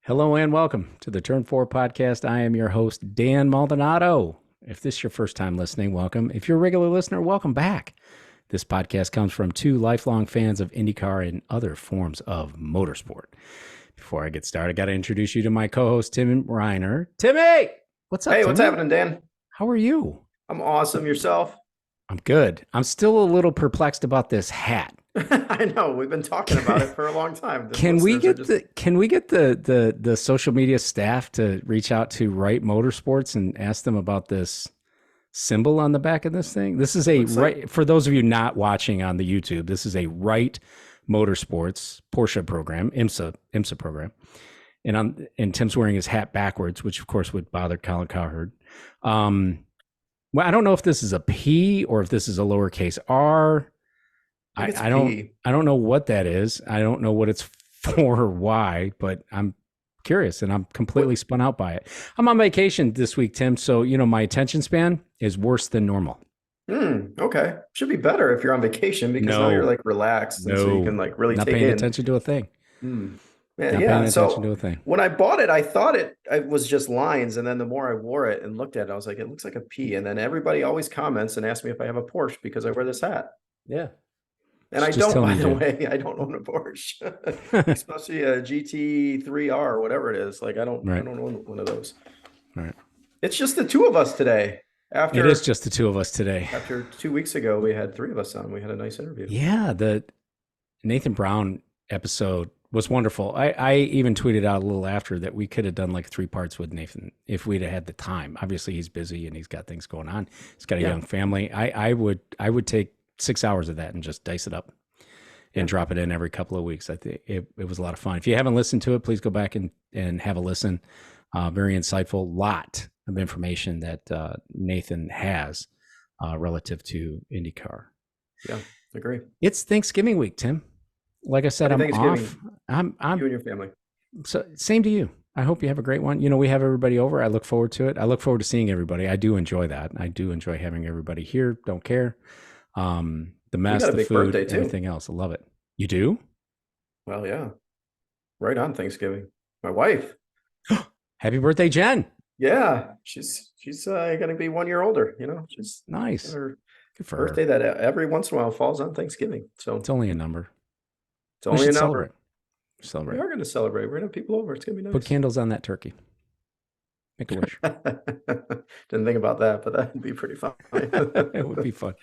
Hello and welcome to the Turn 4 podcast. I am your host, Dan Maldonado. If this is your first time listening, welcome. If you're a regular listener, welcome back. This podcast comes from two lifelong fans of IndyCar and other forms of motorsport. Before I get started, I got to introduce you to my co-host, Tim Reiner. Timmy! What's up, Hey, Timmy? what's happening, Dan? How are you? I'm awesome. Yourself? I'm good. I'm still a little perplexed about this hat. I know. We've been talking about it for a long time. Can we get the social media staff to reach out to Wright Motorsports and ask them about this symbol on the back of this thing? This is for those of you not watching on the YouTube, this is a Wright Motorsports Porsche program, IMSA program. And Tim's wearing his hat backwards, which of course would bother Colin Cowherd. Well, I don't know if this is a P or if this is a lowercase R. I don't know what that is. I don't know what it's for or why, but I'm curious and I'm completely spun out by it. I'm on vacation this week, Tim. So, my attention span is worse than normal. Okay. Should be better if you're on vacation because now you're like relaxed and so you can like really not take paying in. attention to a thing. Yeah. So when I bought it, I thought it was just lines. And then the more I wore it and looked at it, I was like, it looks like a P. And then everybody always comments and asks me if I have a Porsche because I wear this hat. Yeah. And I don't, by the way, I don't own a Porsche, especially a GT3R or whatever it is. Like I don't own one of those. Right. It's just the two of us today. It is just the two of us today. After 2 weeks ago, we had three of us on. We had a nice interview. Yeah, the Nathan Brown episode was wonderful. I even tweeted out a little after that we could have done like 3 parts with Nathan if we'd have had the time. Obviously, he's busy and he's got things going on. He's got a young family. I would take 6 hours of that and just dice it up and drop it in every couple of weeks. I think it was a lot of fun. If you haven't listened to it, please go back and have a listen. Very insightful, lot of information that Nathan has relative to IndyCar. Yeah, agree. It's Thanksgiving week, Tim. Like I said, I'm off. I'm you and your family. So same to you. I hope you have a great one. We have everybody over. I look forward to it. I look forward to seeing everybody. I do enjoy that. I do enjoy having everybody here. Don't care. The mess, the food, everything else. I love it. You do? Well, yeah. Right on Thanksgiving. My wife. Happy birthday, Jen. Yeah. She's going to be 1 year older, She's nice. Her Good for birthday her. that every once in a while falls on Thanksgiving. So it's only a number. It's only a number. Celebrate. We are going to celebrate. We're going to have people over. It's going to be nice. Put candles on that turkey. Make a wish. Didn't think about that, but that'd be pretty fun. It would be fun.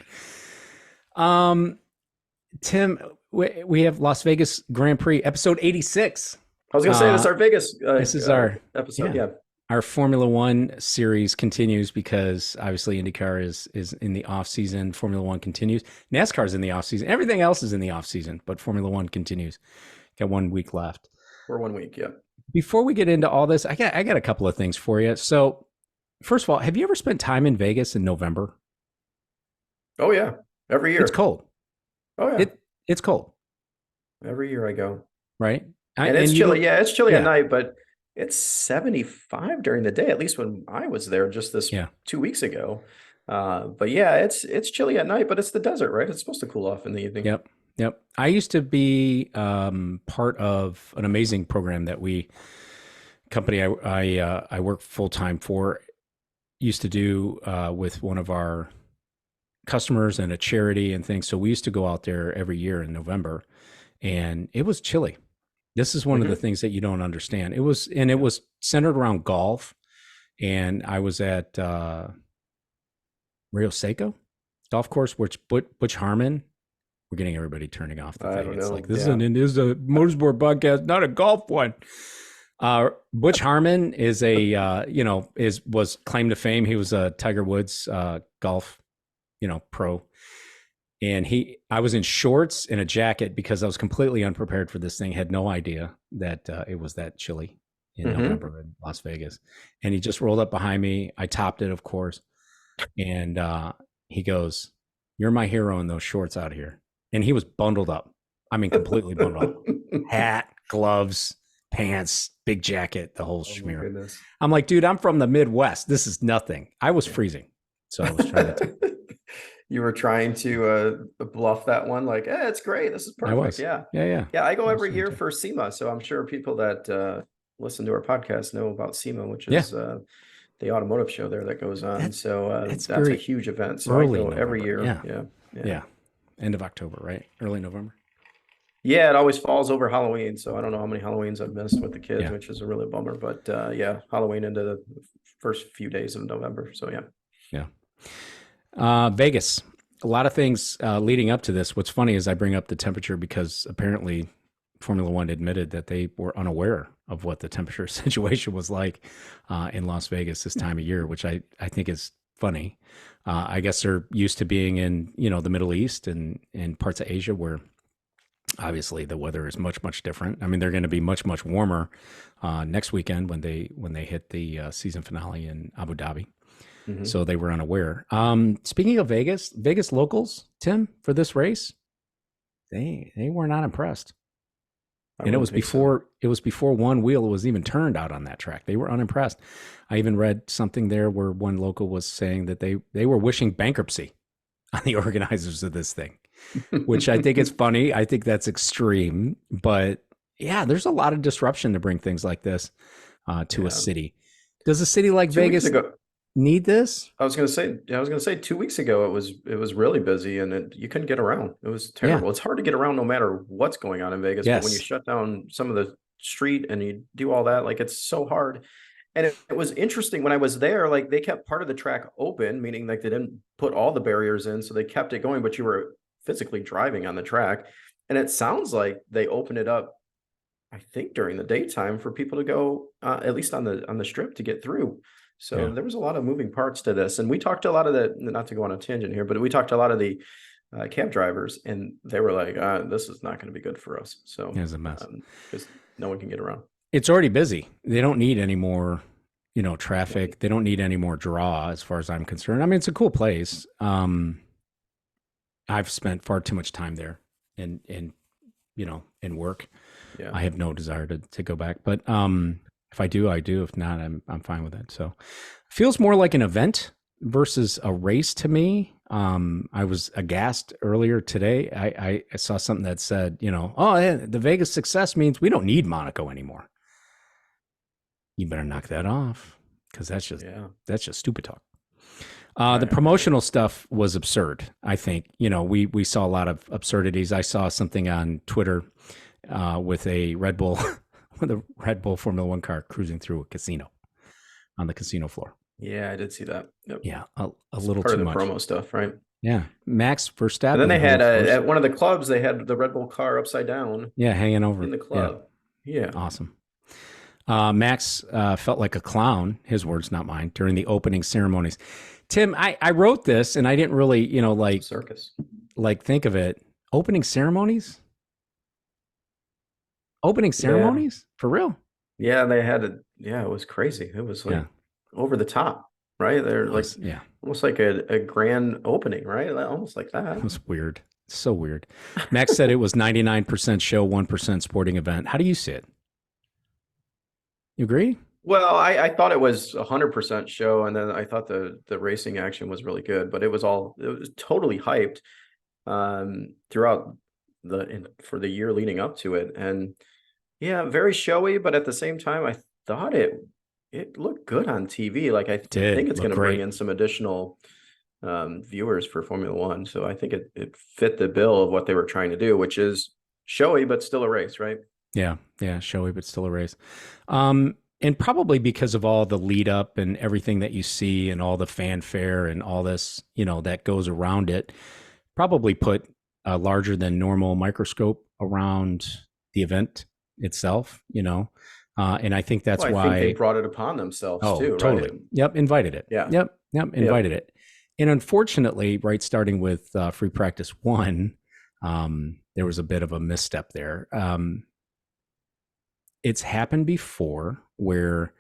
Tim, we have Las Vegas Grand Prix episode 86. I was going to say this is our Vegas. This is our episode. Yeah. Our Formula One series continues because obviously IndyCar is in the off season. Formula One continues. NASCAR is in the off season. Everything else is in the off season, but Formula One continues. Got 1 week left. For 1 week, yeah. Before we get into all this, I got a couple of things for you. So, first of all, have you ever spent time in Vegas in November? Oh yeah, every year. It's cold. Oh yeah, it's cold. Every year I go. Right, and it's chilly. Yeah, it's chilly at night, but it's 75 during the day. At least when I was there just this 2 weeks ago. But yeah, it's chilly at night, but it's the desert, right? It's supposed to cool off in the evening. Yep. I used to be part of an amazing program that company I work full time for used to do with one of our customers and a charity and things. So we used to go out there every year in November, and it was chilly. This is one of the things that you don't understand. It was centered around golf, and I was at Rio Seco golf course, which Butch Harmon. We're getting everybody turning off the thing. It's like this is a motorsport podcast, not a golf one. Butch Harmon is was claimed to fame. He was a Tiger Woods golf, pro. And I was in shorts and a jacket because I was completely unprepared for this thing. Had no idea that it was that chilly in November in Las Vegas. And he just rolled up behind me. I topped it, of course. And he goes, "You're my hero in those shorts out here." And he was bundled up. I mean, completely bundled up. Hat, gloves, pants, big jacket, the whole schmear. I'm like, dude, I'm from the Midwest. This is nothing. I was freezing. So I was trying to. You were trying to bluff that one, like, it's great. This is perfect. Yeah. I go every year for SEMA. So I'm sure people that listen to our podcast know about SEMA, which is the automotive show there that goes on. That's a huge event. So I go every year. Yeah. End of October, right? Early November. Yeah, it always falls over Halloween. So I don't know how many Halloweens I've missed with the kids, which is a really bummer. But Halloween into the first few days of November. So Vegas. A lot of things leading up to this. What's funny is I bring up the temperature because apparently Formula One admitted that they were unaware of what the temperature situation was like in Las Vegas this time of year, which I think is funny. I guess they're used to being in, the Middle East and parts of Asia where obviously the weather is much, much different. I mean, they're going to be much, much warmer next weekend when they hit the season finale in Abu Dhabi. Mm-hmm. So they were unaware. Speaking of Vegas locals, Tim, for this race, they were not impressed. And it was before one wheel was even turned out on that track. They were unimpressed. I even read something there where one local was saying that they were wishing bankruptcy on the organizers of this thing, which I think is funny. I think that's extreme, but yeah, there's a lot of disruption to bring things like this to a city. Does a city like Vegas need this? I was going to say 2 weeks ago, it was really busy and you couldn't get around. It was terrible. It's hard to get around no matter what's going on in Vegas. But when you shut down some of the street and you do all that, like it's so hard. And it was interesting when I was there, like they kept part of the track open, meaning like they didn't put all the barriers in. So they kept it going, but you were physically driving on the track. And it sounds like they opened it up, I think during the daytime for people to go, at least on the strip to get through. So there was a lot of moving parts to this. And we talked to a lot of not to go on a tangent here, but we talked to a lot of the cab drivers and they were like, this is not going to be good for us. So it's a mess because no one can get around. It's already busy. They don't need any more, traffic. They don't need any more draw as far as I'm concerned. I mean, it's a cool place. I've spent far too much time there in work. Yeah. I have no desire to go back, but if I do, I do. If not, I'm fine with it. So it feels more like an event versus a race to me. I was aghast earlier today. I saw something that said, the Vegas success means we don't need Monaco anymore. You better knock that off because that's just stupid talk. The promotional stuff was absurd. I think, we saw a lot of absurdities. I saw something on Twitter with a Red Bull with a Red Bull Formula One car cruising through a casino on the casino floor. Yeah, I did see that. Yep. Yeah, a little too much. Part of the promo stuff, right? Yeah, Max Verstappen. And then they had at one of the clubs, they had the Red Bull car upside down. Yeah, hanging over in the club. Yeah. Awesome. Max felt like a clown, his words, not mine, during the opening ceremonies. Tim, I wrote this and I didn't really, circus, think of it. Opening ceremonies? For real? Yeah, they had it. Yeah, it was crazy. It was like over the top, right? They're almost like a grand opening, right? Almost like that. It was weird. So weird. Max said it was 99% show, 1% sporting event. How do you see it? You agree? Well, I thought it was 100% show, and then I thought the racing action was really good, but it was totally hyped throughout for the year leading up to it, and yeah, very showy, but at the same time, I thought it looked good on TV. Like I think it's going to bring in some additional viewers for Formula One, so I think it fit the bill of what they were trying to do, which is showy but still a race, right? Yeah, showy but still a race. And probably because of all the lead up and everything that you see and all the fanfare and all this, that goes around it, probably put a larger than normal microscope around the event itself, and I think that's why they brought it upon themselves too. Totally. Right? Yep. Invited it. Yeah. Yep. Invited it. And unfortunately, right, starting with free practice 1, there was a bit of a misstep there. It's happened before where,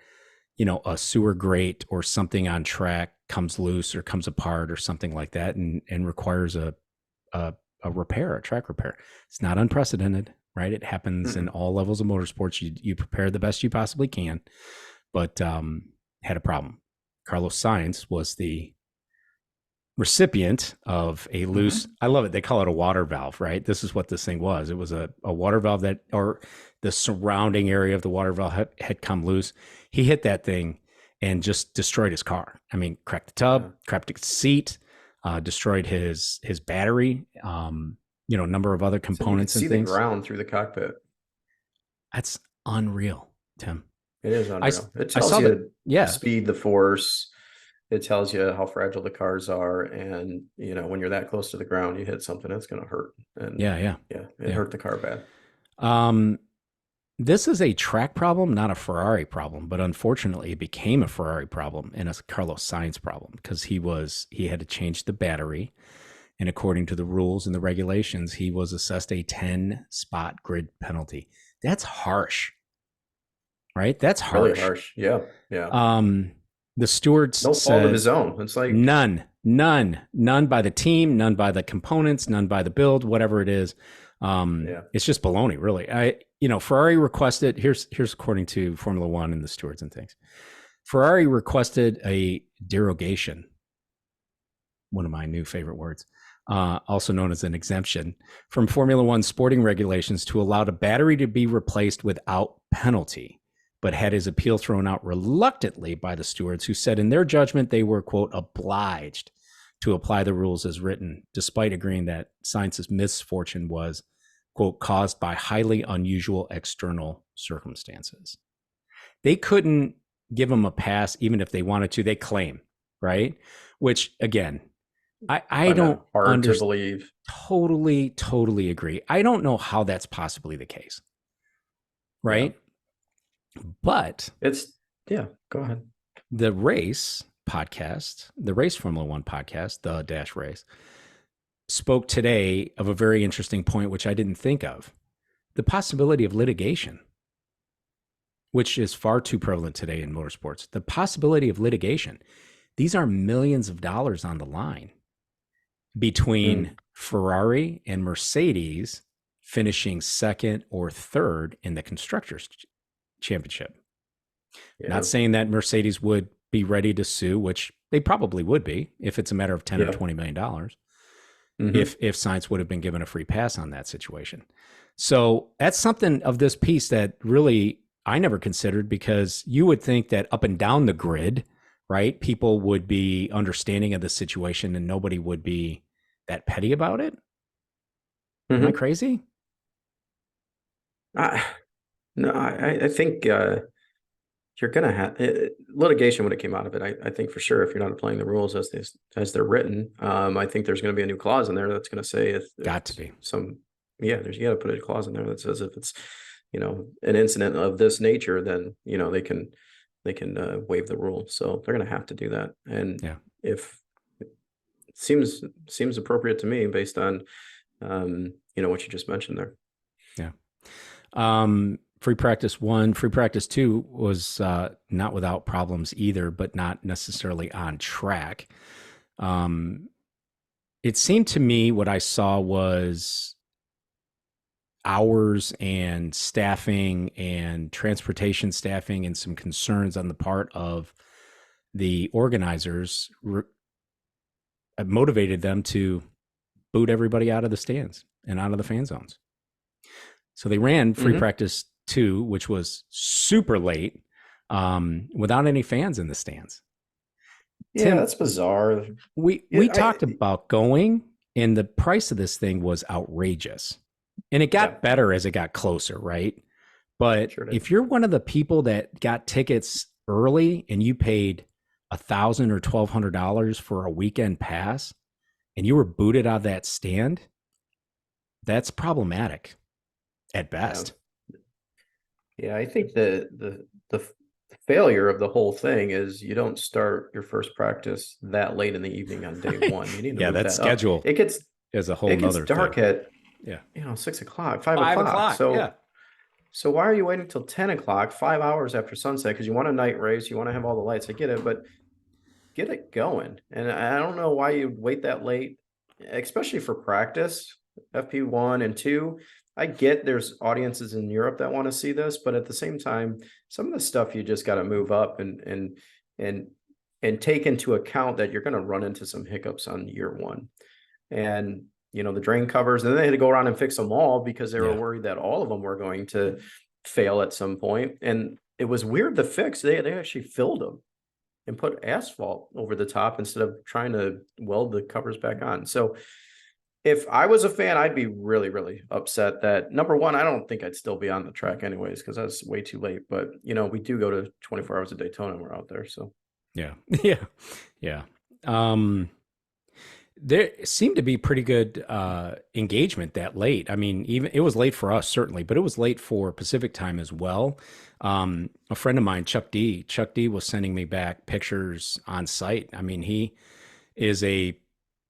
a sewer grate or something on track comes loose or comes apart or something like that and requires a repair, a track repair. It's not unprecedented, right? It happens in all levels of motorsports. You prepare the best you possibly can, but had a problem. Carlos Sainz was the recipient of a loose, I love it. They call it a water valve, right? This is what this thing was. It was a water valve that, or the surrounding area of the water valve had come loose. He hit that thing and just destroyed his car. I mean, cracked the tub, cracked the seat, destroyed his battery, a number of other components and things. You can see the ground through the cockpit. That's unreal, Tim. It is unreal. It tells you the speed, the force. It tells you how fragile the cars are. And, when you're that close to the ground, you hit something, it's going to hurt. And it hurt the car bad. This is a track problem, not a Ferrari problem, but unfortunately it became a Ferrari problem and a Carlos Sainz problem because he had to change the battery. And according to the rules and the regulations, he was assessed a 10-spot grid penalty. That's harsh, right? That's harsh. Really harsh. Yeah. Yeah. The stewards no fault of his own. It's like none by the team, none by the components, none by the build, whatever it is. It's just baloney, really. Ferrari requested, here's according to Formula One and the stewards and things. Ferrari requested a derogation, one of my new favorite words, also known as an exemption, from Formula One sporting regulations to allow the battery to be replaced without penalty, but had his appeal thrown out reluctantly by the stewards, who said in their judgment they were, quote, obliged to apply the rules as written, despite agreeing that Sainz's misfortune was, quote, caused by highly unusual external circumstances. They couldn't give him a pass even if they wanted to, they claim, right? Which, again, I don't hard to believe. Totally agree. I don't know how that's possibly the case, right? Yeah. But go ahead. The race Formula One podcast, the Dash Race, spoke today of a very interesting point, which I didn't think of: the possibility of litigation, which is far too prevalent today in motorsports. The possibility of litigation. These are millions of dollars on the line between Ferrari and Mercedes finishing second or third in the Constructors' Championship. Yeah. Not saying that Mercedes would be ready to sue, which they probably would be if it's a matter of $10 or $20 million. If Sainz would have been given a free pass on that situation. So that's something of this piece that really I never considered, because you would think that up and down the grid, right, people would be understanding of the situation and nobody would be that petty about it. Am I crazy? No, I think you're going to have litigation when it came out of it. I think for sure, if you're not applying the rules as they're written, I think there's going to be a new clause in there that's going to say you got to put a clause in there that says if it's, an incident of this nature, then, they can waive the rule. So they're going to have to do that. And if it seems appropriate to me based on, what you just mentioned there. Yeah. Free practice 1, free practice 2 was not without problems either, but not necessarily on track. It seemed to me what I saw was hours and staffing and transportation staffing and some concerns on the part of the organizers motivated them to boot everybody out of the stands and out of the fan zones. So they ran free practice 2, which was super late, without any fans in the stands. Yeah, Tim, that's bizarre. We talked about going, and the price of this thing was outrageous. And it got better as it got closer, right? But if you're one of the people that got tickets early and you paid $1,000 or $1,200 for a weekend pass, and you were booted out of that stand, that's problematic at best. Yeah, I think the failure of the whole thing is you don't start your first practice that late in the evening on day one. You need to move that schedule. Up. It gets dark thing. at 6 o'clock, 5 o'clock. So why are you waiting till 10 o'clock, 5 hours after sunset? Because you want a night race, you want to have all the lights. I get it, but get it going. And I don't know why you'd wait that late, especially for practice, FP1 and 2. I get there's audiences in Europe that want to see this, but at the same time, some of the stuff you just got to move up and and take into account that you're going to run into some hiccups on year one. And, the drain covers, and then they had to go around and fix them all because they were worried that all of them were going to fail at some point. And it was weird to fix. They actually filled them and put asphalt over the top instead of trying to weld the covers back on. So if I was a fan, I'd be really, really upset that, number one, I don't think I'd still be on the track anyways, because that's way too late. But, we do go to 24 hours of Daytona and we're out there. So, yeah. Yeah. There seemed to be pretty good engagement that late. I mean, even it was late for us, certainly, but it was late for Pacific time as well. A friend of mine, Chuck D was sending me back pictures on site. I mean, he is a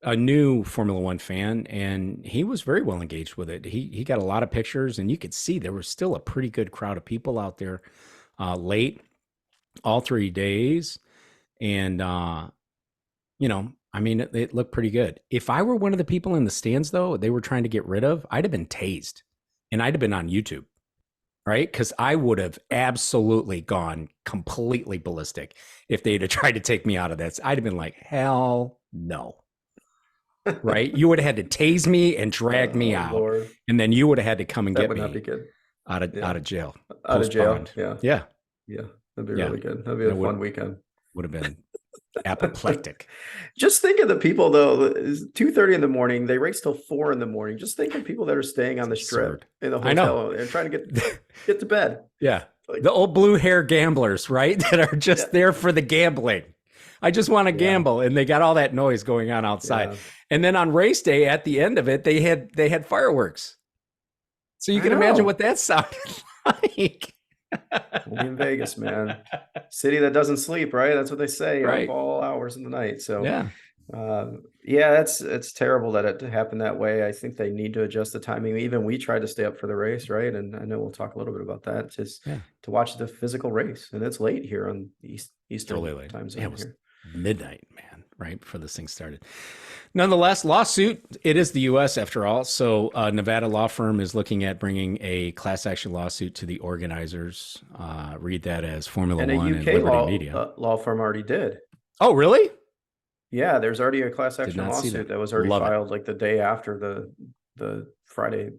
new Formula One fan, and he was very well engaged with it. He got a lot of pictures, and you could see there was still a pretty good crowd of people out there late, all 3 days. And, I mean, it looked pretty good. If I were one of the people in the stands, though, they were trying to get rid of, I'd have been tased, and I'd have been on YouTube, right? Because I would have absolutely gone completely ballistic if they'd have tried to take me out of this. I'd have been like, hell no. Right? You would have had to tase me and drag me out, Lord. And then you would have had to come and get me out of jail. Out of jail. Yeah. That'd be really good. That'd be a fun weekend. Would have been apoplectic. Just think of the people, though. 2:30 in the morning. They race till 4 in the morning. Just think of people that are staying on the strip in the hotel and trying to get to bed. Yeah, the old blue hair gamblers, right? That are just there for the gambling. I just want to gamble, and they got all that noise going on outside. And then on race day, at the end of it, they had fireworks. So you can imagine what that sounded like. Only in Vegas, man. City that doesn't sleep, right? That's what they say, right? All hours in the night. So it's terrible that it happened that way. I think they need to adjust the timing. Even we tried to stay up for the race, right? And I know we'll talk a little bit about that, just to watch the physical race. And it's late here on Eastern really time zone. It was midnight, man, right before this thing started. Nonetheless, lawsuit, it is the U.S. after all. So Nevada law firm is looking at bringing a class action lawsuit to the organizers. Read that as Formula One and Liberty Media. Law firm already did. Oh, really? Yeah, there's already a class action lawsuit that was already filed like the day after the Friday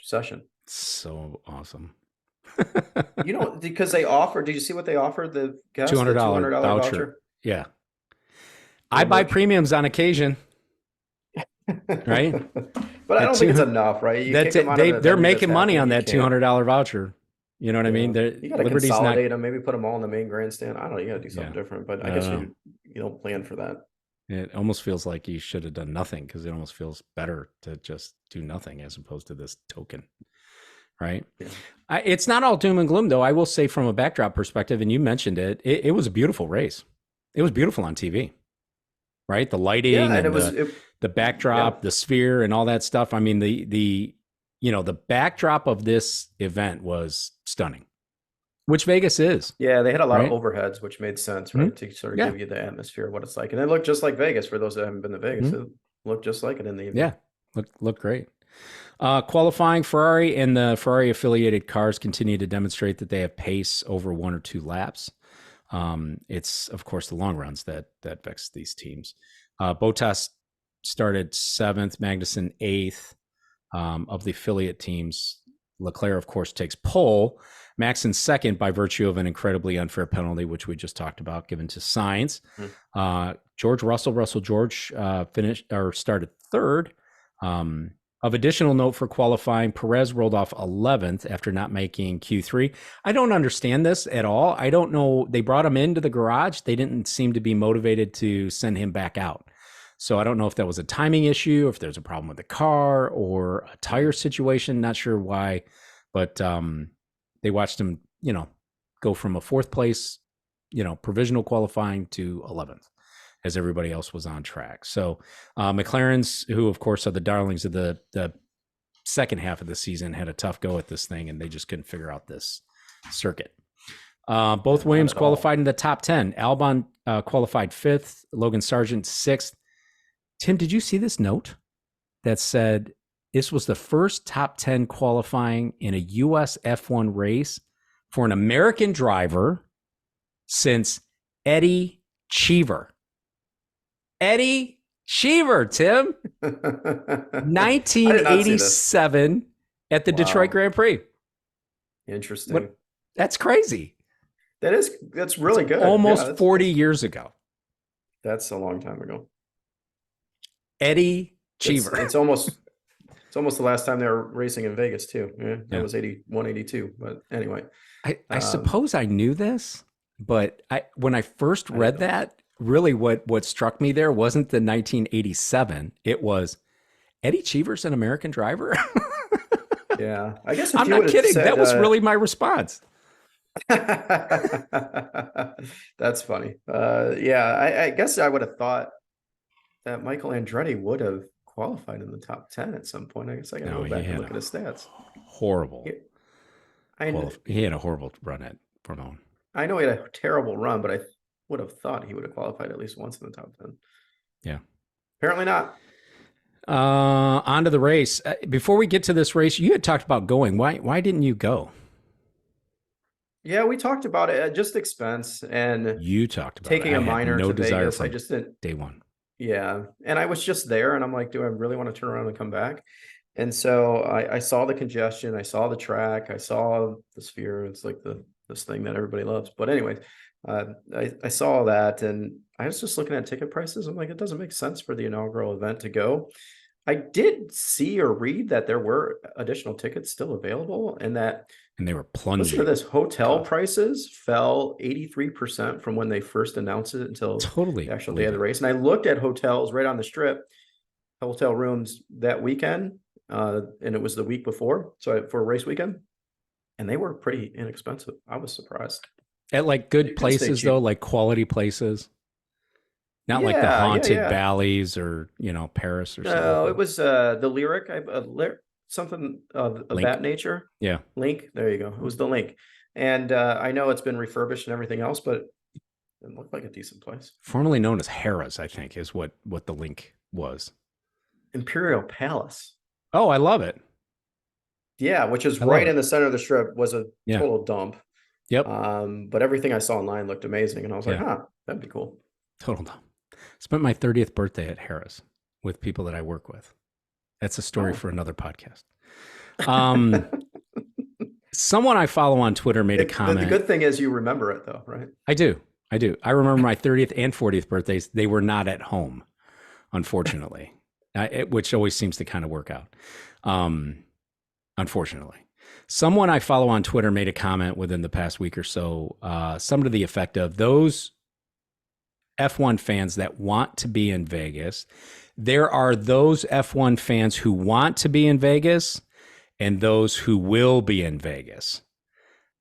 session. So awesome. Because they offered, did you see what they offered the guest? $200 voucher. Yeah. I buy premiums on occasion, right? But I don't think it's enough, right? They're making money on that $200 voucher. You know what I mean? You got to consolidate them, maybe put them all in the main grandstand. I don't know. You got to do something different, but I guess you don't plan for that. It almost feels like you should have done nothing, because it almost feels better to just do nothing as opposed to this token, right? Yeah. It's not all doom and gloom, though. I will say, from a backdrop perspective, and you mentioned it, it was a beautiful race. It was beautiful on TV. Right, the lighting and the backdrop, the sphere, and all that stuff. I mean, the backdrop of this event was stunning, which Vegas is. Yeah, they had a lot of overheads, which made sense, right, to sort of give you the atmosphere of what it's like, and it looked just like Vegas. For those that haven't been to Vegas, it looked just like it in the evening. Yeah, looked great. Qualifying, Ferrari and the Ferrari affiliated cars continue to demonstrate that they have pace over 1 or 2 laps. It's, of course, the long runs that vex these teams. Bottas started 7th, Magnussen 8th of the affiliate teams. Leclerc, of course, takes pole. Max in 2nd by virtue of an incredibly unfair penalty, which we just talked about, given to Sainz. Russell George started 3rd. Of additional note for qualifying, Perez rolled off 11th after not making Q3. I don't understand this at all. I don't know. They brought him into the garage. They didn't seem to be motivated to send him back out. So I don't know if that was a timing issue, if there's a problem with the car or a tire situation. Not sure why, but they watched him, go from a 4th place, provisional qualifying to 11th. As everybody else was on track. So McLaren's, who of course are the darlings of the second half of the season, had a tough go at this thing, and they just couldn't figure out this circuit. Both Williams qualified in the top 10. Albon qualified 5th, Logan Sargent 6th. Tim, did you see this note that said this was the first top 10 qualifying in a US F1 race for an American driver since Eddie Cheever. Eddie Cheever, Tim. I did not see this. 1987 at the Detroit Grand Prix. Interesting. That's crazy. That's really good. Almost 40 years ago. That's a long time ago. Eddie Cheever. It's almost the last time they were racing in Vegas too. Yeah, that was 81, 82. But anyway, I suppose I knew this, but when I first read that, really what struck me there wasn't the 1987. It was Eddie Cheever's an American driver. Yeah, I guess I'm not kidding. That was really my response. That's funny. I guess I would have thought that Michael Andretti would have qualified in the top 10 at some point. I guess I got to go back and look at his stats. Horrible. He had a horrible run at Formula 1. I know he had a terrible run, but I would have thought he would have qualified at least once in the top 10. Yeah. Apparently not. On to the race. Before we get to this race, you had talked about going. Why didn't you go? Yeah, we talked about it. Just expense, and you talked about taking a minor no to desire Vegas. I just didn't. Day one. Yeah, and I was just there, and I'm like, do I really want to turn around and come back? And so I saw the congestion, I saw the track, I saw the Sphere. It's like this thing that everybody loves. But anyway, I saw that, and I was just looking at ticket prices. I'm like, it doesn't make sense for the inaugural event to go. I did see or read that there were additional tickets still available, and they were plunging. Listen to this: hotel prices fell 83% from when they first announced it until the actual day of the race. And I looked at hotels right on the Strip, hotel rooms that weekend, and it was the week before, so for a race weekend, and they were pretty inexpensive. I was surprised. At like good places though, like quality places. Not like the haunted valleys or, Paris or something. No, it was the Lyric, something of that nature. Yeah. Link. There you go. It was the Link. And I know it's been refurbished and everything else, but it looked like a decent place. Formerly known as Harrah's, I think, is what the Link was. Imperial Palace. Oh, I love it. Yeah, which is right in the center of the Strip, was a total dump. Yep. But everything I saw online looked amazing. And I was like, that'd be cool. Total dump. Spent my 30th birthday at Harrah's with people that I work with. That's a story for another podcast. Someone I follow on Twitter made a comment. The good thing is you remember it though, right? I do. I remember my 30th and 40th birthdays. They were not at home, unfortunately, which always seems to kind of work out. Unfortunately. Someone I follow on Twitter made a comment within the past week or so, some to the effect of those F1 fans that want to be in Vegas. There are those F1 fans who want to be in Vegas and those who will be in Vegas.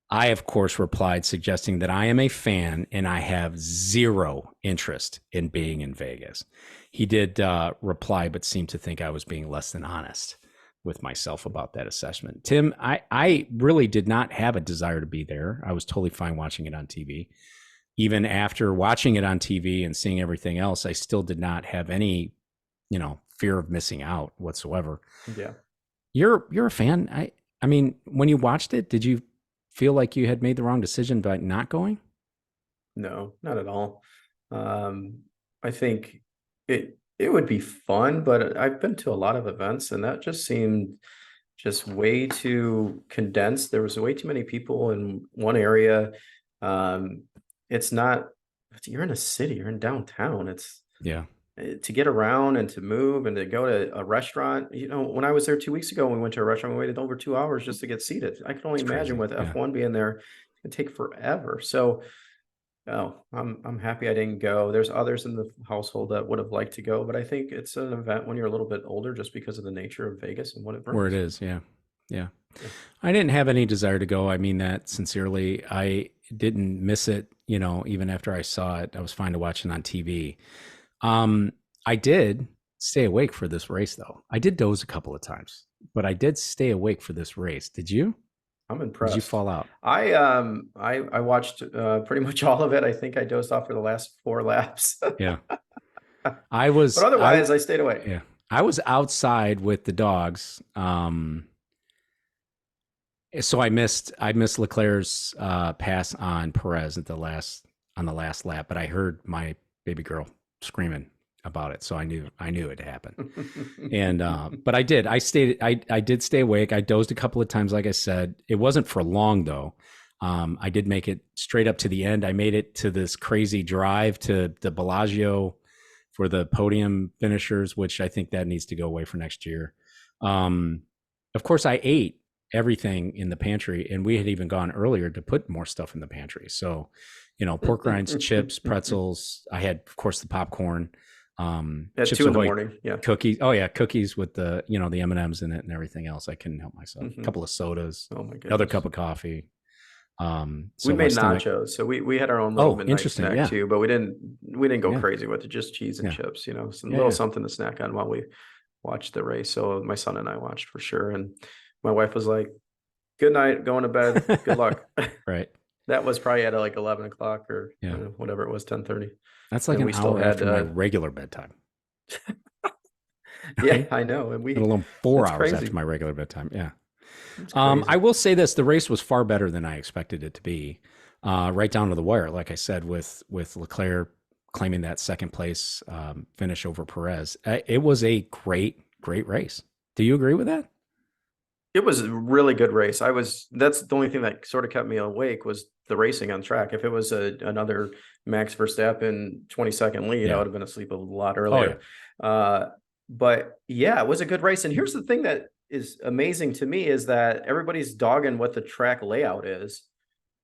I, of course, replied suggesting that I am a fan and I have zero interest in being in Vegas. He did reply, but seemed to think I was being less than honest with myself about that assessment. Tim, I really did not have a desire to be there. I was totally fine watching it on TV. Even after watching it on TV and seeing everything else, I still did not have any, fear of missing out whatsoever. Yeah. You're a fan. I mean, when you watched it, did you feel like you had made the wrong decision by not going? No, not at all. I think it would be fun, but I've been to a lot of events and that just seemed just way too condensed. There was way too many people in one area. You're in a city, you're in downtown. To get around and to move and to go to a restaurant. When I was there 2 weeks ago, we went to a restaurant, we waited over 2 hours just to get seated. I can only imagine with F1 being there, it can take forever. So I'm happy I didn't go. There's others in the household that would have liked to go, but I think it's an event when you're a little bit older just because of the nature of Vegas and what it brings. Where it is, yeah. I didn't have any desire to go. I mean that sincerely. I didn't miss it, even after I saw it. I was fine to watch it on TV. I did stay awake for this race, though. I did doze a couple of times, but I did stay awake for this race. Did you? I'm impressed. Did you fall out? I watched pretty much all of it. I think I dozed off for the last 4 laps. Yeah. But otherwise, I stayed awake. Yeah. I was outside with the dogs. So I missed Leclerc's pass on Perez at the last on the last lap, but I heard my baby girl screaming about it, so I knew it happened. And but I did stay awake. I dozed a couple of times, like I said. It wasn't for long though. I did make it straight up to the end. I made it to this crazy drive to the Bellagio for the podium finishers, which I think that needs to go away for next year. Of course, I ate everything in the pantry, and we had even gone earlier to put more stuff in the pantry. So, pork rinds, chips, pretzels. I had, of course, the popcorn. At Chips 2 in the morning, yeah. Cookies. Oh yeah, cookies with the the M&Ms in it and everything else. I couldn't help myself. A couple of sodas. Oh my goodness. Another cup of coffee. So we made nachos, so we had our own little midnight snack too, but we didn't go crazy with it. Just cheese and chips, some little something to snack on while we watched the race. So my son and I watched for sure, and my wife was like, "Good night, going to bed. Good luck." Right. That was probably at like 11 o'clock or whatever it was, 10:30. That's like an hour after my regular bedtime. Yeah, I know. And we had a little 4 hours after my regular bedtime. Yeah. I will say this: the race was far better than I expected it to be, right down to the wire. Like I said, with Leclerc claiming that second place finish over Perez, it was a great race. Do you agree with that? It was a really good race. That's the only thing that sort of kept me awake was the racing on track. If it was another Max Verstappen 20-second lead, I would have been asleep a lot earlier. Oh, yeah. But yeah, it was a good race. And here's the thing that is amazing to me is that everybody's dogging what the track layout is.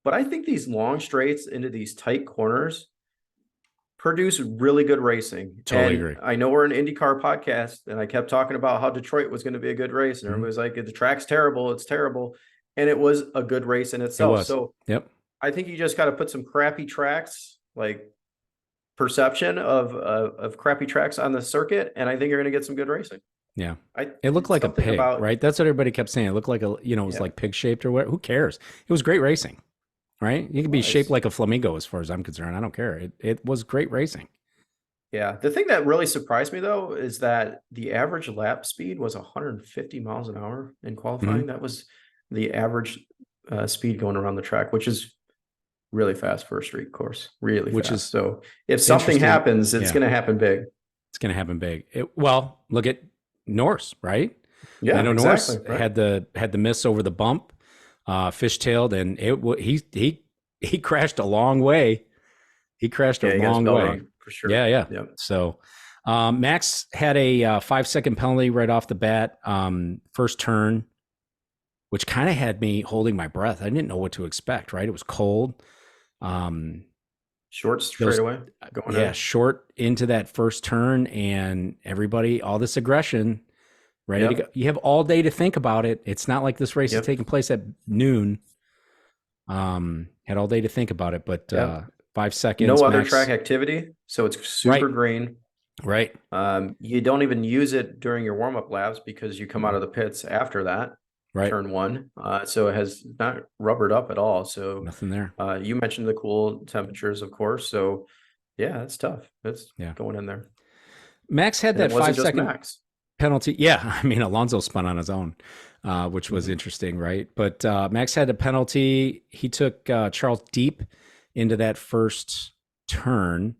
But I think these long straights into these tight corners produce really good racing. Totally agree. I know we're an IndyCar podcast, and I kept talking about how Detroit was going to be a good race, and everybody was like, "The track's terrible, it's terrible," and it was a good race in itself. So, I think you just got to put some crappy tracks, like perception of crappy tracks on the circuit, and I think you're going to get some good racing. Yeah, it looked like a pig, right? That's what everybody kept saying. It looked like it was like pig shaped or what? Who cares? It was great racing. Right? You can be shaped like a flamingo as far as I'm concerned. I don't care. It was great racing. Yeah. The thing that really surprised me, though, is that the average lap speed was 150 miles an hour in qualifying. That was the average speed going around the track, which is really fast for a street course. Really fast. So if something happens, it's going to happen big. It's going to happen big. Well, look at Norris, right? Yeah, I know exactly, Norris had the miss over the bump. Fishtailed, and he crashed a long way. He crashed a long way for sure. Yeah. Yep. So Max had a 5-second penalty right off the bat, first turn, which kind of had me holding my breath. I didn't know what to expect. Right, it was cold. Short straightaway. Short into that first turn, and everybody, all this aggression. Ready to go. You have all day to think about it. It's not like this race is taking place at noon. Had all day to think about it, but 5 seconds. No other track activity, so it's super green. Right. You don't even use it during your warm-up laps because you come out of the pits after that. Right. Turn one. So it has not rubbered up at all. So nothing there. You mentioned the cool temperatures, of course. So yeah, it's tough. It's going in there. Max had that 5-second penalty. Yeah, I mean, Alonso spun on his own, which was interesting, right? But Max had a penalty. He took Charles deep into that first turn.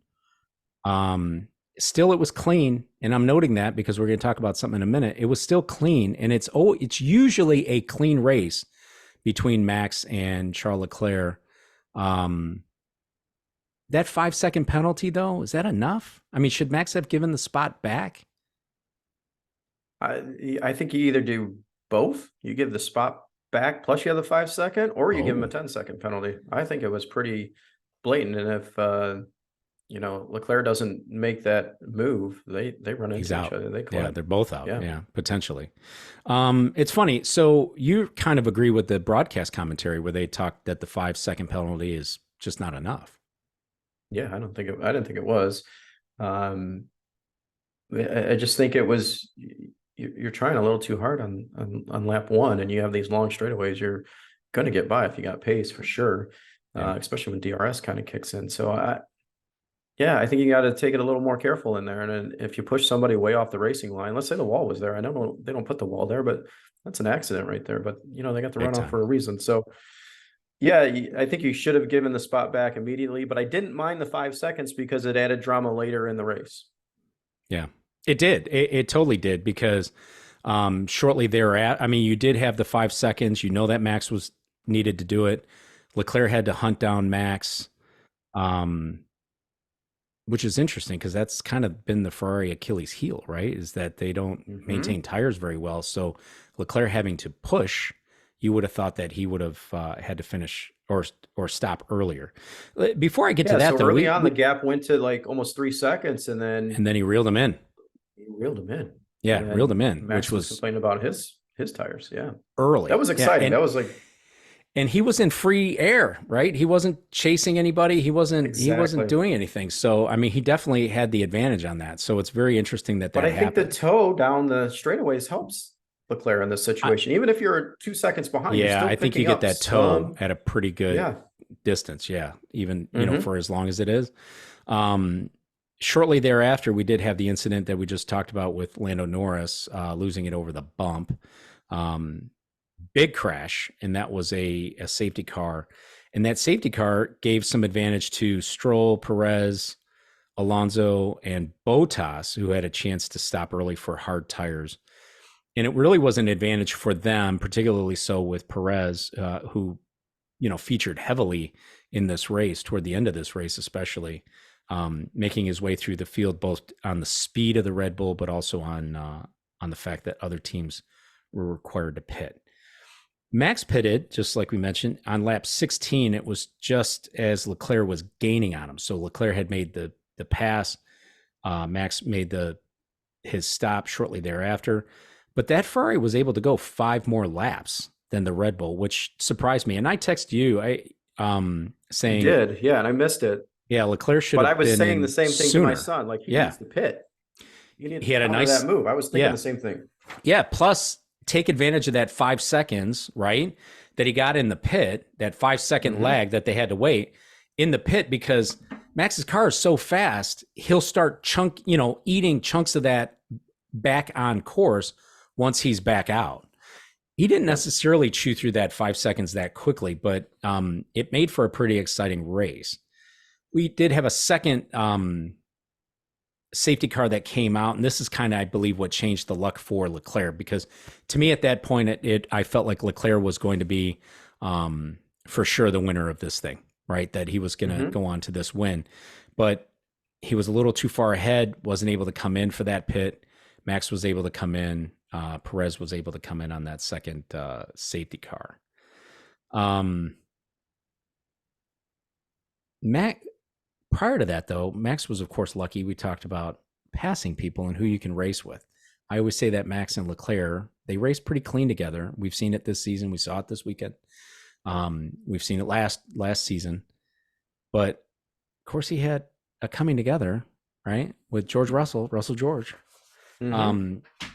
Still, it was clean, and I'm noting that because we're going to talk about something in a minute. It was still clean, and it's usually a clean race between Max and Charles Leclerc. That 5-second penalty, though, is that enough? I mean, should Max have given the spot back? I think you either do both. You give the spot back, plus you have the 5-second, or you give him a 10-second penalty. I think it was pretty blatant. And if Leclerc doesn't make that move, they run into each other. They collide. Yeah, they're both out. Yeah, potentially. It's funny. So you kind of agree with the broadcast commentary where they talked that the 5-second penalty is just not enough. Yeah, I didn't think it was. I just think it was. You're trying a little too hard on lap one, and you have these long straightaways. You're going to get by if you got pace for sure, especially when DRS kind of kicks in. So I think you got to take it a little more careful in there. And if you push somebody way off the racing line, let's say the wall was there. I know they don't put the wall there, but that's an accident right there. But they got the runoff for a reason. So Yeah, I think you should have given the spot back immediately, but I didn't mind the 5 seconds because it added drama later in the race. Yeah, it did. It totally did because shortly thereafter, I mean, you did have the 5 seconds. You know that Max was needed to do it. Leclerc had to hunt down Max, um, which is interesting because that's kind of been the Ferrari Achilles heel, right? Is that they don't maintain tires very well. So Leclerc having to push, you would have thought that he would have had to finish or stop earlier. Before I get to that, so though, early on the gap went to like almost 3 seconds, and then he reeled him in. He reeled him in. Yeah, reeled him in, Max which was complaining about his tires. Yeah, early. That was exciting. That was like, and he was in free air, right? He wasn't chasing anybody. He wasn't doing anything. So I mean, he definitely had the advantage on that. So it's very interesting that. But I happened. think the toe down the straightaways helps Leclerc in this situation. Even if you're 2 seconds behind, yeah, I think you get that toe at a pretty good distance. Yeah, even you know, for as long as it is. Shortly thereafter, we did have the incident that we just talked about with Lando Norris losing it over the bump. Big crash, and that was a safety car. And that safety car gave some advantage to Stroll, Perez, Alonso, and Bottas, who had a chance to stop early for hard tires. And it really was an advantage for them, particularly so with Perez, who, you know, featured heavily in this race, toward the end of this race especially, making his way through the field, both on the speed of the Red Bull, but also on the fact that other teams were required to pit. Max pitted, just like we mentioned, on lap 16. It was just as Leclerc was gaining on him. So Leclerc had made the pass. Max made his stop shortly thereafter. But that Ferrari was able to go 5 more laps than the Red Bull, which surprised me. And I texted you, saying, you did, yeah, and I missed it. Yeah, Leclerc should. But I was saying the same thing sooner. To my son, like he needs to pit. He had a nice that move. I was thinking the same thing. Yeah, plus take advantage of that 5 seconds, right? That he got in the pit, that 5-second lag that they had to wait in the pit, because Max's car is so fast, he'll start eating chunks of that back on course once he's back out. He didn't necessarily chew through that 5 seconds that quickly, but it made for a pretty exciting race. We did have a second safety car that came out, and this is kind of, I believe, what changed the luck for Leclerc, because to me at that point, I felt like Leclerc was going to be for sure the winner of this thing, right? That he was going to go on to this win, but he was a little too far ahead, wasn't able to come in for that pit. Max was able to come in. Perez was able to come in on that second safety car. Prior to that, though, Max was, of course, lucky. We talked about passing people and who you can race with. I always say that Max and Leclerc, they race pretty clean together. We've seen it this season. We saw it this weekend. We've seen it last season. But, of course, he had a coming together, right, with George Russell George.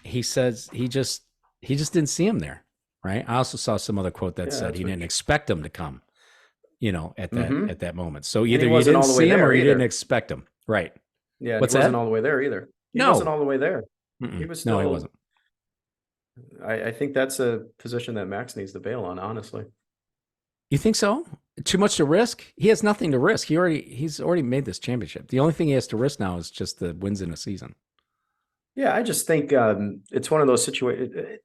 He says he just didn't see him there, right? I also saw some other quote that said he didn't expect him to come, at that moment. So either you didn't see him or you didn't expect him, right? Yeah, he wasn't all the way there either. He wasn't all the way there. He was still. No, he wasn't. I think that's a position that Max needs to bail on, honestly. You think so? Too much to risk? He has nothing to risk. He's already made this championship. The only thing he has to risk now is just the wins in a season. Yeah, I just think it's one of those situations.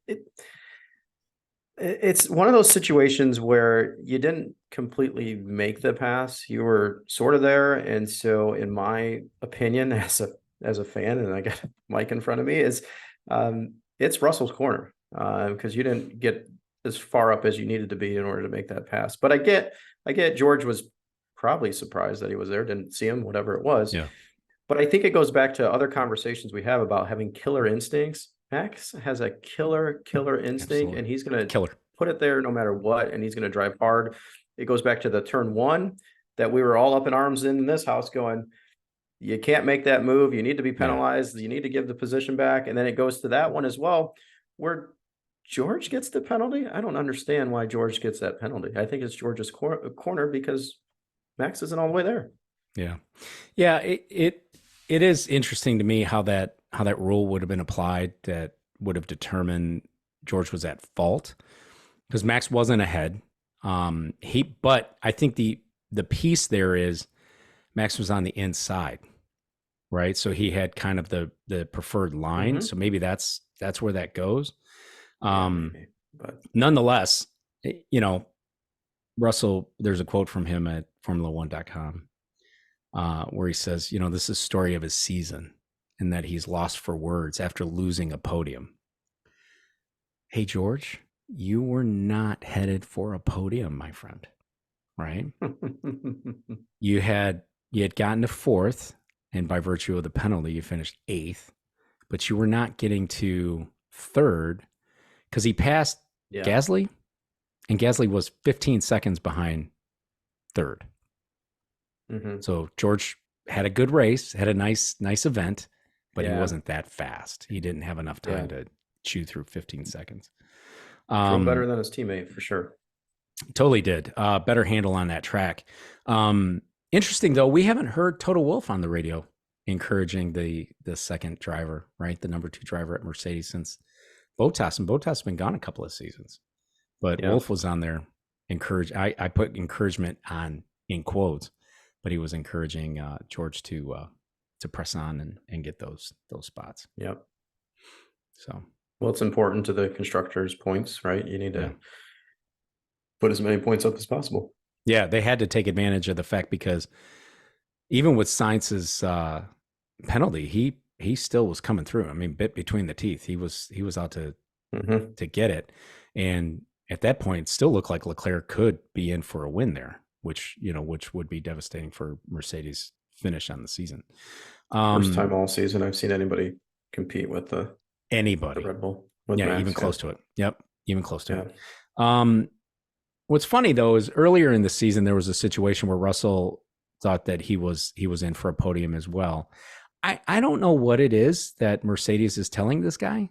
It's one of those situations where you didn't completely make the pass. You were sort of there, and so, in my opinion, as a fan, and I got a mic in front of me, is it's Russell's corner because you didn't get as far up as you needed to be in order to make that pass. But I get George was probably surprised that he was there, didn't see him, whatever it was. Yeah. But I think it goes back to other conversations we have about having killer instincts. Max has a killer instinct. Absolutely. And he's going to put it there no matter what, and he's going to drive hard. It goes back to the turn 1 that we were all up in arms in this house going, you can't make that move. You need to be penalized. Yeah. You need to give the position back. And then it goes to that one as well, where George gets the penalty. I don't understand why George gets that penalty. I think it's George's corner because Max isn't all the way there. Yeah. Yeah. It is interesting to me how that rule would have been applied that would have determined George was at fault, because Max wasn't ahead. But I think the piece there is Max was on the inside, right? So he had kind of the preferred line. Mm-hmm. So maybe that's where that goes. Maybe, but nonetheless, Russell, there's a quote from him at Formula1.com where he says, this is the story of his season and that he's lost for words after losing a podium. Hey, George, you were not headed for a podium, my friend, right? You had gotten to fourth, and by virtue of the penalty, you finished eighth, but you were not getting to third because he passed Gasly, and Gasly was 15 seconds behind third. Mm-hmm. So George had a good race, had a nice event, but he wasn't that fast. He didn't have enough time to chew through 15 seconds. Drove better than his teammate for sure. Totally did. Better handle on that track. Interesting though, we haven't heard Toto Wolff on the radio encouraging the second driver, right? The number 2 driver at Mercedes since Bottas, and Bottas has been gone a couple of seasons, but Wolff was on there I put encouragement on in quotes, but he was encouraging George to press on and get those spots. Yep. So, well, it's important to the constructors' points, right? You need to put as many points up as possible. Yeah, they had to take advantage of the fact because even with Sainz's penalty, he still was coming through. I mean, bit between the teeth. He was out to get it, and at that point, it still looked like Leclerc could be in for a win there, which would be devastating for Mercedes' finish on the season. First time all season I've seen anybody compete with the Red Bull. With Max, even close to it. Yep, even close to it. What's funny though is earlier in the season there was a situation where Russell thought that he was in for a podium as well. I don't know what it is that Mercedes is telling this guy.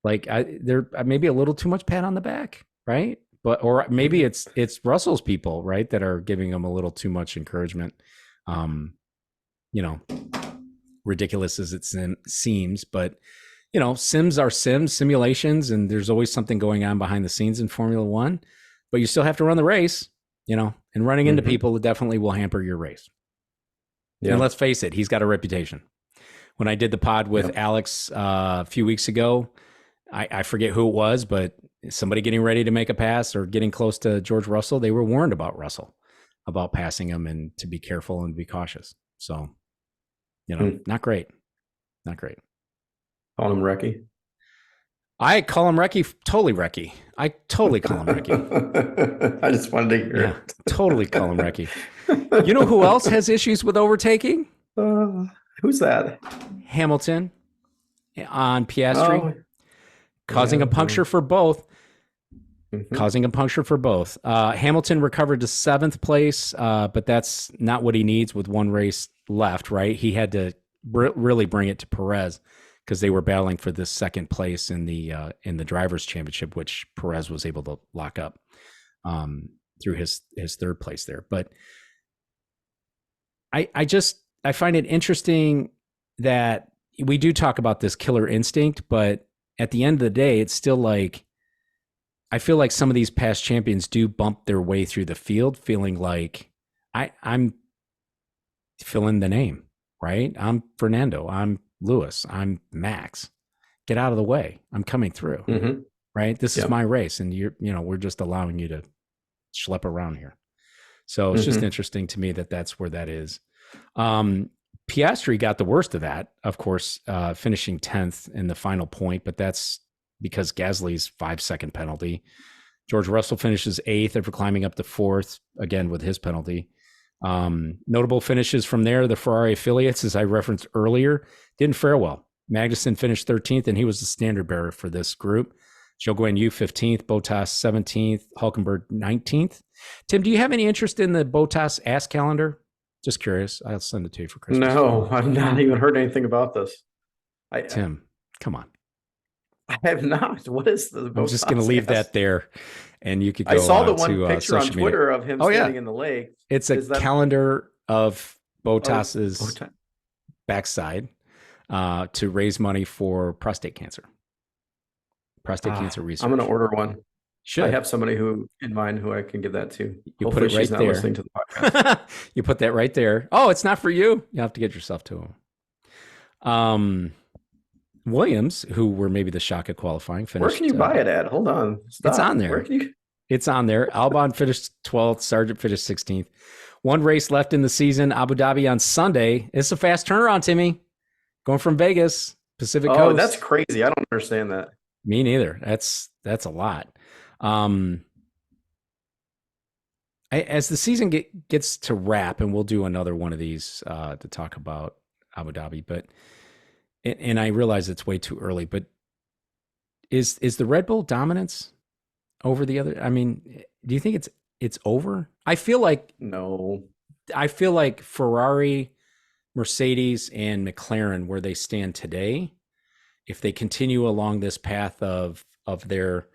Like there maybe a little too much pat on the back, right? Or maybe it's Russell's people, right, that are giving him a little too much encouragement. Ridiculous as it seems, but sims are simulations, and there's always something going on behind the scenes in Formula One, but you still have to run the race, and running into people definitely will hamper your race. Yeah. And let's face it, he's got a reputation. When I did the pod with Alex a few weeks ago, I forget who it was, but somebody getting ready to make a pass or getting close to George Russell, they were warned about Russell, about passing him and to be careful and be cautious. So, not great. Not great. Call him Wrecky. I call him Wrecky, totally Wrecky. I totally call him Wrecky. I just wanted to hear it. Totally call him Wrecky. You know who else has issues with overtaking? Who's that? Hamilton on Piastri. Causing a puncture for both. Causing a puncture for both. Hamilton recovered to 7th place, but that's not what he needs with one race left, right? He had to really bring it to Perez because they were battling for this 2nd place in the Drivers' Championship, which Perez was able to lock up through his 3rd place there. But I find it interesting that we do talk about this killer instinct, but at the end of the day, it's still like, I feel like some of these past champions do bump their way through the field feeling like I'm filling the name, right? I'm Fernando. I'm Lewis. I'm Max. Get out of the way. I'm coming through, right? This is my race. And we're just allowing you to schlep around here. So it's just interesting to me that that's where that is. Piastri got the worst of that, of course, finishing 10th in the final point, but that's because Gasly's 5-second penalty. George Russell finishes 8th after climbing up to 4th, again with his penalty. Notable finishes from there, the Ferrari affiliates, as I referenced earlier, didn't fare well. Magnussen finished 13th, and he was the standard bearer for this group. Zhou Guan Yu 15th, Bottas 17th, Hulkenberg 19th. Tim, do you have any interest in the Bottas ass calendar? Just curious. I'll send it to you for Christmas. No, I've not even heard anything about this. Tim, come on. I have not. What is the Bottas? I'm just going to leave that there, and you could go. I saw the one picture on Twitter media. of him standing in the lake. It's a calendar of Bottas's backside to raise money for prostate cancer. Prostate cancer research. I'm going to order one. I Should. have somebody who in mind who I can give that to. You put Hopefully it right she's not there. listening to the podcast. You put that right there. Oh, it's not for you. You have to get yourself to him. Williams, who were maybe the shock of qualifying, finished. Where can you buy it at? Hold on. Stop. It's on there. Where can you? It's on there. Albon finished 12th. Sargent finished 16th. One race left in the season. Abu Dhabi on Sunday. It's a fast turnaround, Timmy. Going from Vegas, Pacific Coast. Oh, that's crazy. I don't understand that. Me neither. That's a lot. As the season gets to wrap, and we'll do another one of these to talk about Abu Dhabi, but and I realize it's way too early, but is the Red Bull dominance over the other? I mean, do you think it's over? I feel like no. I feel like Ferrari, Mercedes, and McLaren, where they stand today, if they continue along this path of their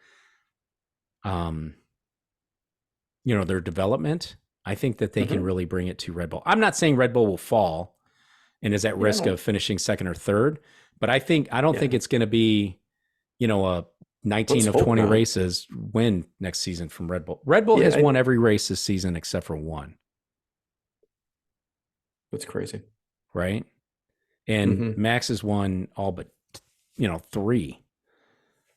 their development, I think that they can really bring it to Red Bull. I'm not saying Red Bull will fall and is at risk of finishing second or third, but I don't think it's going to be, a 19 of 20 races win next season from Red Bull. Red Bull has won every race this season except for one. That's crazy. Right? And Max has won all but, 3.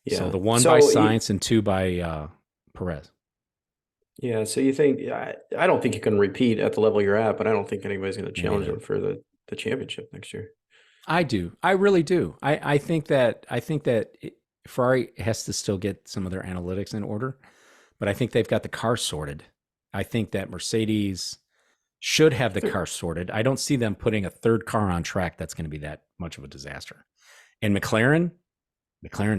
Yeah. So the one by Sainz and 2 by Perez. Yeah. So you think, I don't think you can repeat at the level you're at, but I don't think anybody's going to challenge him for the championship next year. I do. I really do. I think that Ferrari has to still get some of their analytics in order, but I think they've got the car sorted. I think that Mercedes should have the car sorted. I don't see them putting a third car on track that's going to be that much of a disaster. And McLaren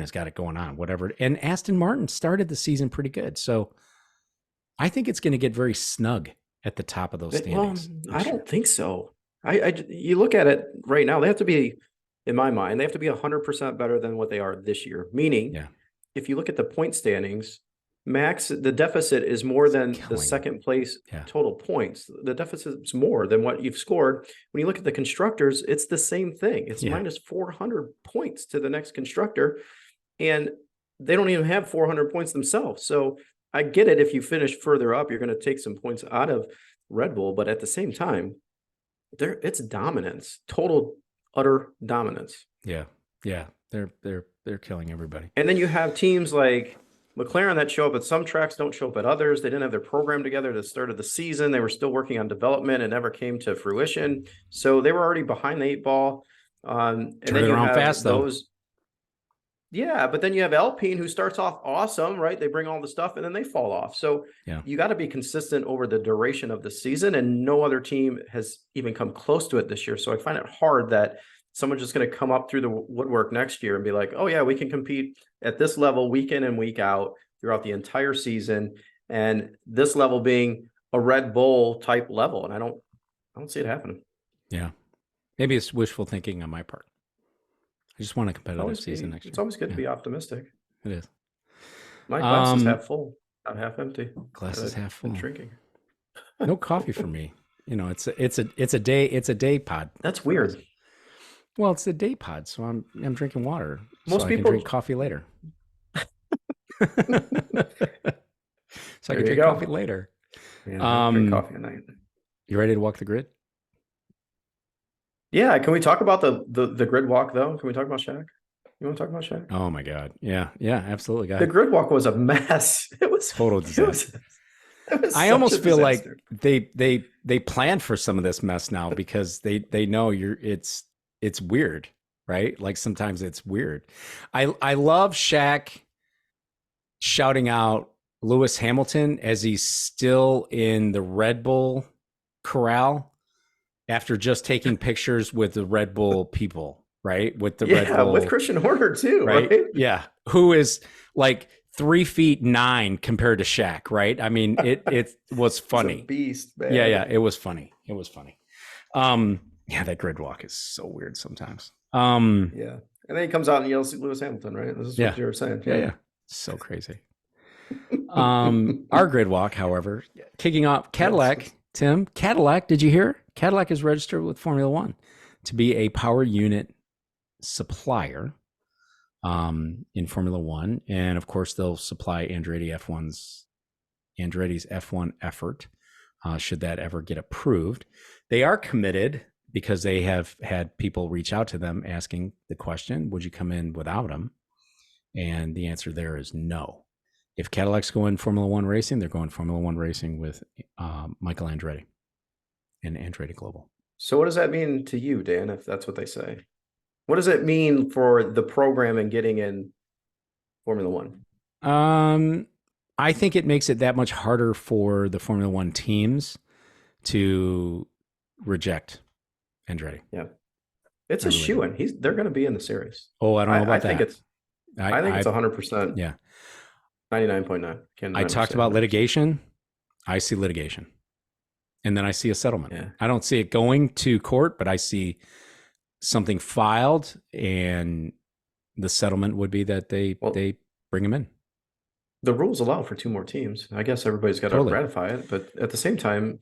has got it going on, whatever. And Aston Martin started the season pretty good. So I think it's going to get very snug at the top of those standings. Well, I don't think so. You look at it right now, they have to be, in my mind, they have to be 100% better than what they are this year. Meaning, if you look at the point standings, Max, the deficit is more than the second place total points. The deficit is more than what you've scored. When you look at the constructors, it's the same thing. It's minus 400 points to the next constructor, and they don't even have 400 points themselves. So I get it. If you finish further up, you're going to take some points out of Red Bull, but at the same time, it's dominance, total, utter dominance. Yeah. They're killing everybody. And then you have teams like McLaren that show up at some tracks, don't show up at others. They didn't have their program together at the start of the season. They were still working on development and never came to fruition. So they were already behind the 8 ball. And then you have fast, those. Yeah, but then you have Alpine, who starts off awesome, right? They bring all the stuff and then they fall off. So you got to be consistent over the duration of the season, and no other team has even come close to it this year. So I find it hard that someone's just going to come up through the woodwork next year and be like, oh yeah, we can compete at this level week in and week out throughout the entire season. And this level being a Red Bull type level. And I don't see it happening. Yeah. Maybe it's wishful thinking on my part. I just want a competitive season next year. It's always good to be optimistic. It is. My glass is half full, not half empty. Glass is half full. Drinking. No coffee for me. It's a day pod. That's weird. Well, it's a day pod, so I'm drinking water. Most people I can drink coffee later. So I can drink coffee later. Yeah, drink coffee at night. You ready to walk the grid? Yeah, can we talk about the grid walk though? Can we talk about Shaq? You want to talk about Shaq? Oh my God. Yeah, absolutely. The grid walk was a mess. It was total disaster. I almost feel like they planned for some of this mess now because they know it's weird, right? Like sometimes it's weird. I love Shaq shouting out Lewis Hamilton as he's still in the Red Bull corral after just taking pictures with the Red Bull people, right? With the Red Bull, with Christian Horner too, right? Yeah, who is like 3'9" compared to Shaq, right? I mean, it was funny. He's a beast, man. Yeah, it was funny. Yeah, that grid walk is so weird sometimes. Yeah, and then he comes out and yells at Lewis Hamilton, right? This is what you were saying. Yeah, so crazy. Our grid walk, however, kicking off Cadillac. Tim, Cadillac, did you hear? Cadillac is registered with Formula One to be a power unit supplier in Formula One, and of course they'll supply Andretti's F1 effort should that ever get approved. They are committed because they have had people reach out to them asking the question, would you come in without him? And the answer there is no. If Cadillac's going Formula One racing, they're going Formula One racing with Michael Andretti and Andretti Global. So what does that mean to you, Dan, if that's what they say? What does it mean for the program and getting in Formula One? I think it makes it that much harder for the Formula One teams to reject Andretti. Yeah. It's a shoo-in. They're going to be in the series. Oh, I don't know about that. I think it's 100%. Yeah. 99.9. I talked about litigation. I see litigation. And then I see a settlement. Yeah. I don't see it going to court, but I see something filed, and the settlement would be that they bring him in. The rules allow for 2 more teams. I guess everybody's got to ratify it, but at the same time,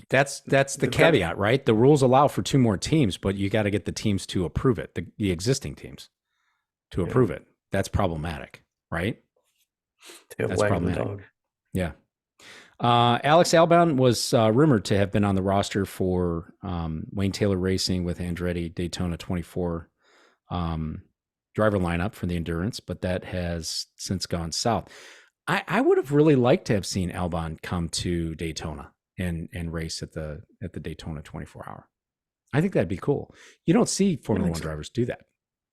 that's the caveat, right? The rules allow for 2 more teams, but you got to get the teams to approve it, the existing teams to approve it. That's problematic, right? That's problematic. Dog. Yeah. Alex Albon was rumored to have been on the roster for Wayne Taylor Racing with Andretti Daytona 24 driver lineup for the endurance, but that has since gone south. I would have really liked to have seen Albon come to Daytona and race at the Daytona 24 hour. I think that'd be cool. You don't see Formula One drivers do that.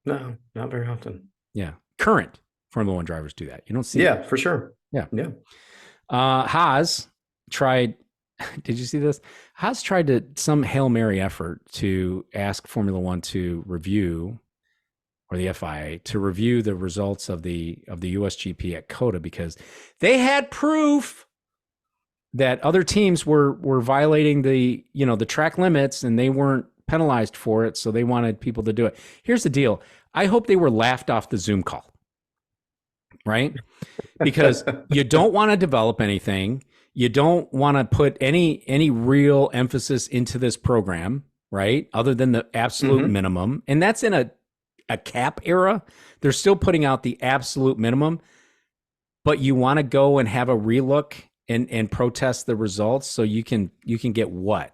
No, not very often. Yeah. Current Formula One drivers do that. You don't see that. For sure. Yeah. Yeah. Haas tried, did you see this? Haas tried some Hail Mary effort to ask Formula One to review, or the FIA to review the results of the USGP at COTA, because they had proof that other teams were violating the track limits and they weren't penalized for it. So they wanted people to do it. Here's the deal. I hope they were laughed off the Zoom call, right? Because you don't want to develop anything. You don't want to put any real emphasis into this program, right? Other than the absolute minimum. And that's in a cap era. They're still putting out the absolute minimum, but you want to go and have a relook and protest the results so you can get what?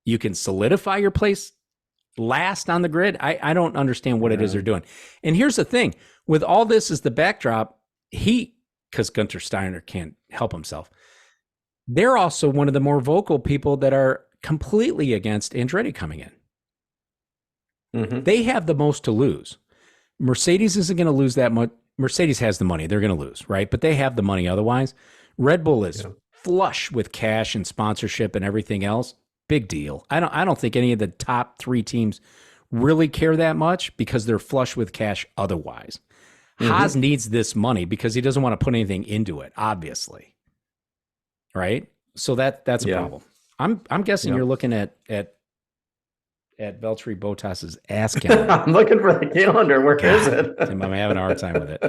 You can solidify your place last on the grid. I don't understand what it is they're doing. And here's the thing. With all this as the backdrop, because Gunther Steiner can't help himself, they're also one of the more vocal people that are completely against Andretti coming in. They have the most to lose. Mercedes isn't going to lose that much. Mercedes has the money. They're going to lose, right? But they have the money otherwise. Red Bull is flush with cash and sponsorship and everything else. Big deal. I don't think any of the top 3 teams really care that much because they're flush with cash otherwise. Haas needs this money because he doesn't want to put anything into it, obviously. Right? So that's a problem. I'm guessing you're looking at Valtteri Bottas's ass calendar. I'm looking for the calendar. Where is it? Tim, I'm having a hard time with it.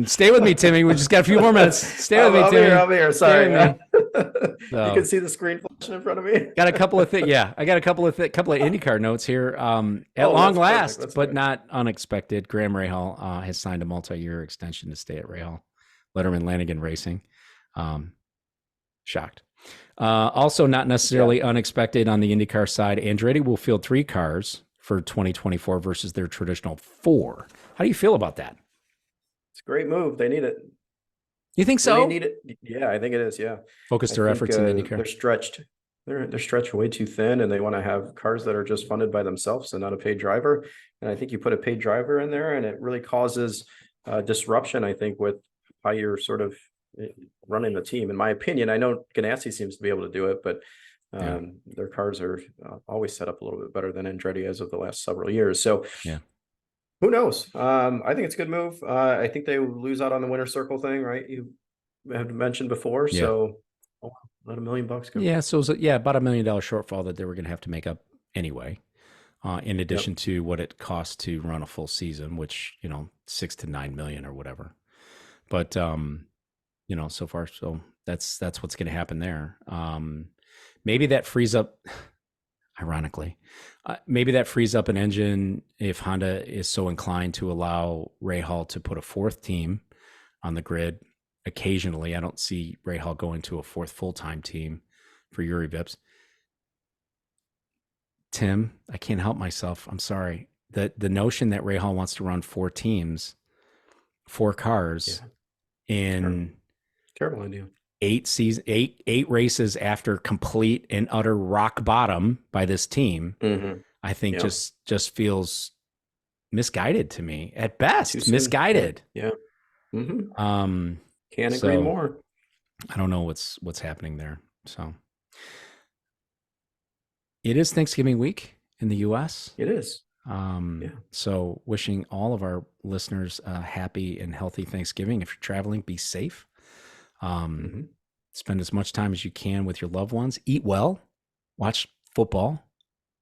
Stay with me, Timmy. We just got a few more minutes. Stay with me, Timmy. I'll be here. Sorry. You can see the screen flashing in front of me. Got a couple of things. Yeah, I got a couple of IndyCar notes here. At long last, but not unexpected, Graham Rahal has signed a multi-year extension to stay at Rahal, Letterman Lanigan Racing. Shocked. Also, not necessarily unexpected on the IndyCar side, Andretti will field 3 cars for 2024 versus their traditional 4. How do you feel about that? It's a great move. They need it. You think so? They need it. Yeah, I think it is. Yeah. Focus their efforts in IndyCar. They're stretched. They're stretched way too thin, and they want to have cars that are just funded by themselves and not a paid driver. And I think you put a paid driver in there, and it really causes disruption, I think, with how you're sort of running the team. In my opinion, I know Ganassi seems to be able to do it, but their cars are always set up a little bit better than Andretti as of the last several years. So who knows? I think it's a good move. I think they lose out on the winner circle thing, right? You have mentioned before. So let $1 million go. Yeah. So it was about $1 million shortfall that they were going to have to make up anyway. In addition to what it costs to run a full season, which, $6 to $9 million or whatever. But, so far, so that's what's going to happen there. Maybe that frees up. ironically. Maybe that frees up an engine if Honda is so inclined to allow Rahal to put a fourth team on the grid occasionally. I don't see Rahal going to a fourth full-time team for Yuri Vips. Tim, I can't help myself. I'm sorry. The notion that Rahal wants to run 4 teams, 4 cars in terrible idea. 8 races after complete and utter rock bottom by this team, I think just feels misguided to me at best. Misguided. Yeah. Can't agree more. I don't know what's happening there. So it is Thanksgiving week in the U.S. It is. So wishing all of our listeners a happy and healthy Thanksgiving. If you're traveling, be safe. Spend as much time as you can with your loved ones. Eat well. Watch football.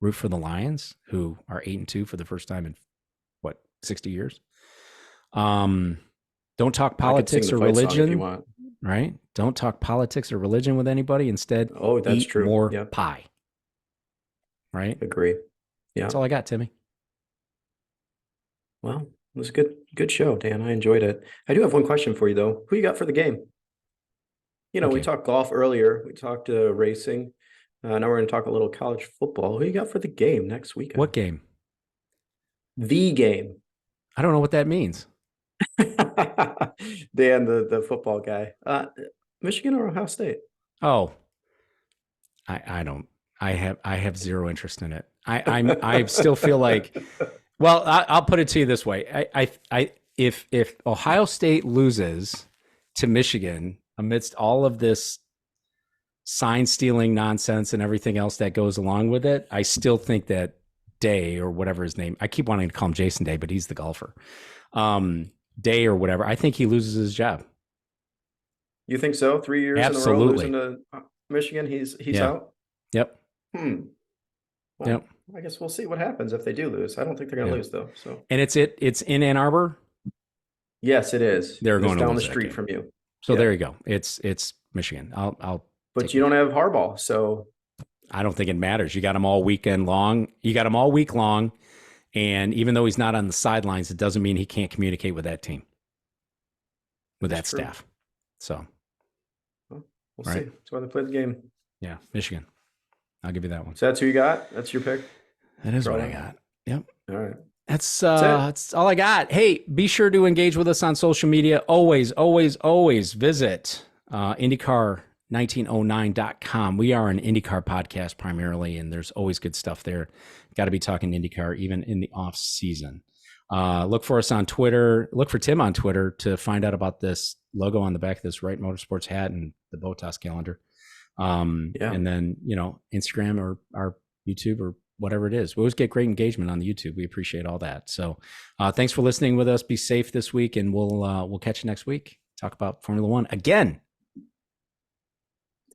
Root for the Lions, who are 8-2 for the first time in 60 years. Don't talk politics or religion. If you want. Right? Don't talk politics or religion with anybody. Instead, that's eat true. more pie. Right? Agree. Yeah. That's all I got, Timmy. Well, it was a good show, Dan. I enjoyed it. I do have one question for you, though. Who you got for the game? We talked golf earlier. We talked racing. Now we're going to talk a little college football. Who you got for the game next weekend? What game? The game. I don't know what that means. Dan, the football guy. Michigan or Ohio State? Oh, I don't. I have zero interest in it. I still feel like. Well, I'll put it to you this way. If Ohio State loses to Michigan amidst all of this sign stealing nonsense and everything else that goes along with it, I still think that Day, or whatever his name, I keep wanting to call him Jason Day, but he's the golfer. Day or whatever, I think he loses his job. You think so? 3 years Absolutely. in a row losing to Michigan, he's out? Yep. Well, yep. I guess we'll see what happens if they do lose. I don't think they're going to lose, though. So. And it's in Ann Arbor? Yes, it is. They're going down the street from you. So there you go. It's Michigan. But you don't have Harbaugh, so I don't think it matters. You got him all weekend long. You got him all week long, and even though he's not on the sidelines, it doesn't mean he can't communicate with that team, with that staff. So we'll see. That's why they play the game. Yeah, Michigan. I'll give you that one. So that's who you got? That's your pick? That is what I got. Yep. All right. That's all I got. Hey, be sure to engage with us on social media. Always, always, always visit IndyCar1909.com. We are an IndyCar podcast primarily, and there's always good stuff there. Got to be talking IndyCar even in the off season. Look for us on Twitter. Look for Tim on Twitter to find out about this logo on the back of this Right Motorsports hat and the Botas calendar. And then, Instagram or our YouTube or whatever it is. We always get great engagement on the YouTube. We appreciate all that. So thanks for listening with us. Be safe this week, and we'll catch you next week. Talk about Formula One again.